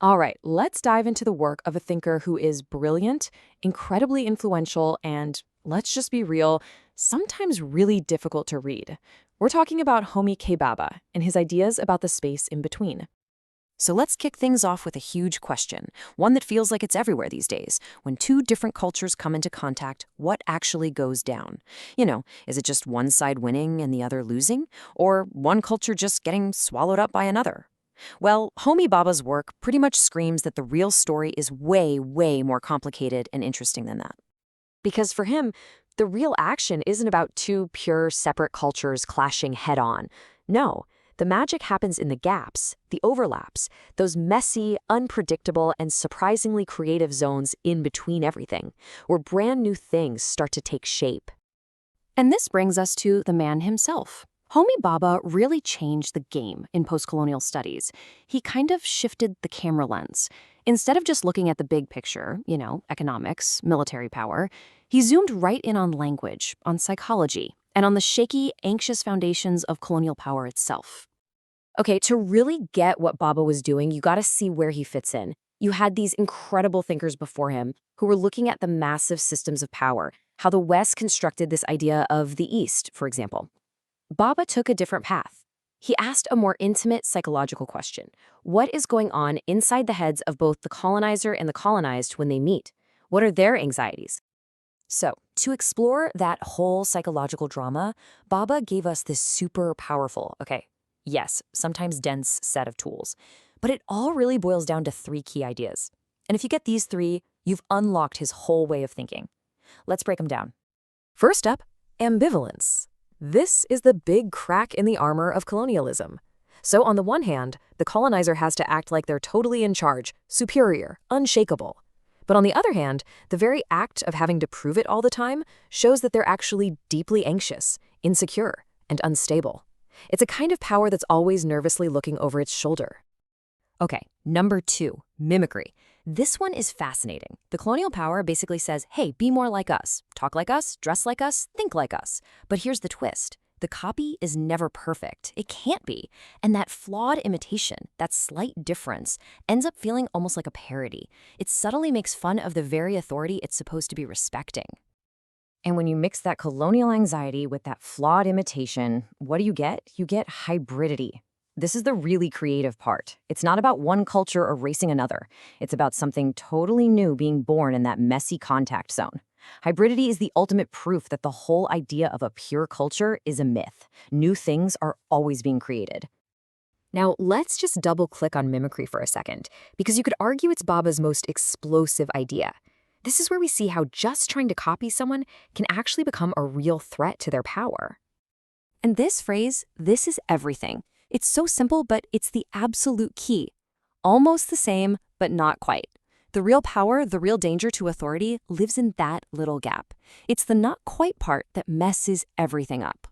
All right, let's dive into the work of a thinker who is brilliant, incredibly influential, and, let's just be real, sometimes really difficult to read. We're talking about Homi Bhabha and his ideas about the space in between. So let's kick things off with a huge question, one that feels like it's everywhere these days. When two different cultures come into contact, what actually goes down? Is it just one side winning and the other losing? Or one culture just getting swallowed up by another? Well, Homi Bhabha's work pretty much screams that the real story is way, way more complicated and interesting than that. Because for him, the real action isn't about two pure separate cultures clashing head on. No, the magic happens in the gaps, the overlaps, those messy, unpredictable, and surprisingly creative zones in between everything, where brand new things start to take shape. And this brings us to the man himself. Homi Bhabha really changed the game in post-colonial studies. He kind of shifted the camera lens. Instead of just looking at the big picture, economics, military power, he zoomed right in on language, on psychology, and on the shaky, anxious foundations of colonial power itself. Okay, to really get what Bhabha was doing, you got to see where he fits in. You had these incredible thinkers before him who were looking at the massive systems of power, how the West constructed this idea of the East, for example. Bhabha took a different path. He asked a more intimate psychological question. What is going on inside the heads of both the colonizer and the colonized when they meet? What are their anxieties? So, to explore that whole psychological drama, Bhabha gave us this super powerful, yes, sometimes dense set of tools. But it all really boils down to three key ideas. And if you get these three, you've unlocked his whole way of thinking. Let's break them down. First up, ambivalence. This is the big crack in the armor of colonialism. So on the one hand, the colonizer has to act like they're totally in charge, superior, unshakable. But on the other hand, the very act of having to prove it all the time shows that they're actually deeply anxious, insecure, and unstable. It's a kind of power that's always nervously looking over its shoulder. Okay, number 2, mimicry. This one is fascinating. The colonial power basically says, hey, be more like us, talk like us, dress like us, think like us. But here's the twist. The copy is never perfect. It can't be. And that flawed imitation, that slight difference, ends up feeling almost like a parody. It subtly makes fun of the very authority it's supposed to be respecting. And when you mix that colonial anxiety with that flawed imitation, what do you get? You get hybridity. This is the really creative part. It's not about one culture erasing another. It's about something totally new being born in that messy contact zone. Hybridity is the ultimate proof that the whole idea of a pure culture is a myth. New things are always being created. Now, let's just double-click on mimicry for a second, because you could argue it's Bhabha's most explosive idea. This is where we see how just trying to copy someone can actually become a real threat to their power. And this phrase, this is everything. It's so simple, but it's the absolute key. Almost the same, but not quite. The real power, the real danger to authority lives in that little gap. It's the not quite part that messes everything up.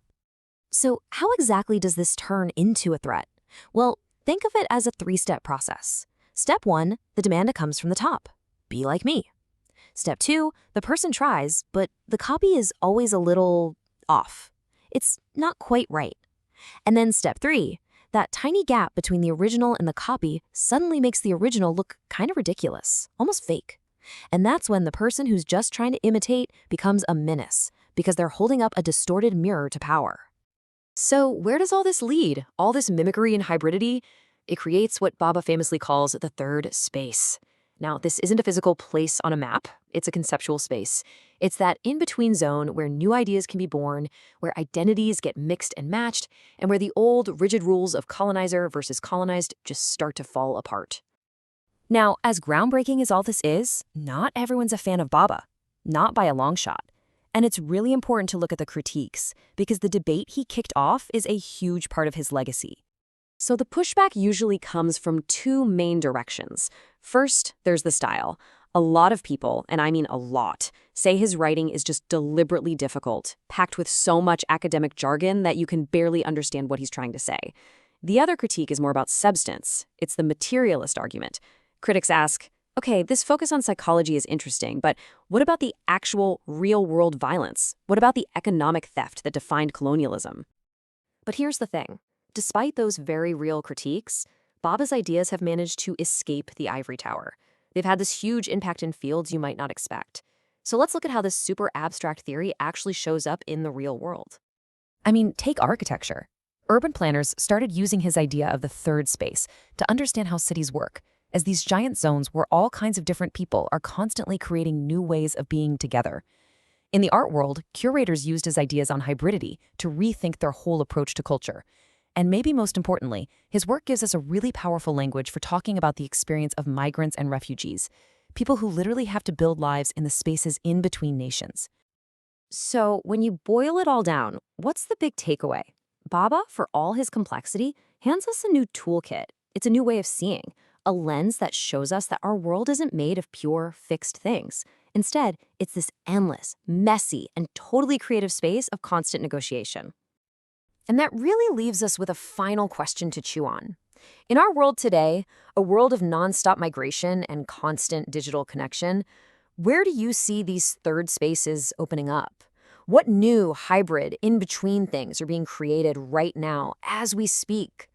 So how exactly does this turn into a threat? Well, think of it as a 3-step process. Step 1, the demand comes from the top. Be like me. Step 2, the person tries, but the copy is always a little off. It's not quite right. And then step 3, that tiny gap between the original and the copy suddenly makes the original look kind of ridiculous, almost fake. And that's when the person who's just trying to imitate becomes a menace, because they're holding up a distorted mirror to power. So where does all this lead? All this mimicry and hybridity? It creates what Bhabha famously calls the third space. Now, this isn't a physical place on a map. It's a conceptual space. It's that in-between zone where new ideas can be born, where identities get mixed and matched, and where the old, rigid rules of colonizer versus colonized just start to fall apart. Now, as groundbreaking as all this is, not everyone's a fan of Bhabha. Not by a long shot. And it's really important to look at the critiques, because the debate he kicked off is a huge part of his legacy. So the pushback usually comes from two main directions. First, there's the style. A lot of people, and I mean a lot, say his writing is just deliberately difficult, packed with so much academic jargon that you can barely understand what he's trying to say. The other critique is more about substance. It's the materialist argument. Critics ask, okay, this focus on psychology is interesting, but what about the actual real-world violence? What about the economic theft that defined colonialism? But here's the thing. Despite those very real critiques, Bhabha's ideas have managed to escape the ivory tower. They've had this huge impact in fields you might not expect. So let's look at how this super abstract theory actually shows up in the real world. I mean, take architecture. Urban planners started using his idea of the third space to understand how cities work, as these giant zones where all kinds of different people are constantly creating new ways of being together. In the art world, curators used his ideas on hybridity to rethink their whole approach to culture. And maybe most importantly, his work gives us a really powerful language for talking about the experience of migrants and refugees, people who literally have to build lives in the spaces in between nations. So when you boil it all down, what's the big takeaway? Bhabha, for all his complexity, hands us a new toolkit. It's a new way of seeing, a lens that shows us that our world isn't made of pure, fixed things. Instead, it's this endless, messy, and totally creative space of constant negotiation. And that really leaves us with a final question to chew on. In our world today, a world of nonstop migration and constant digital connection, where do you see these third spaces opening up? What new, hybrid, in-between things are being created right now as we speak?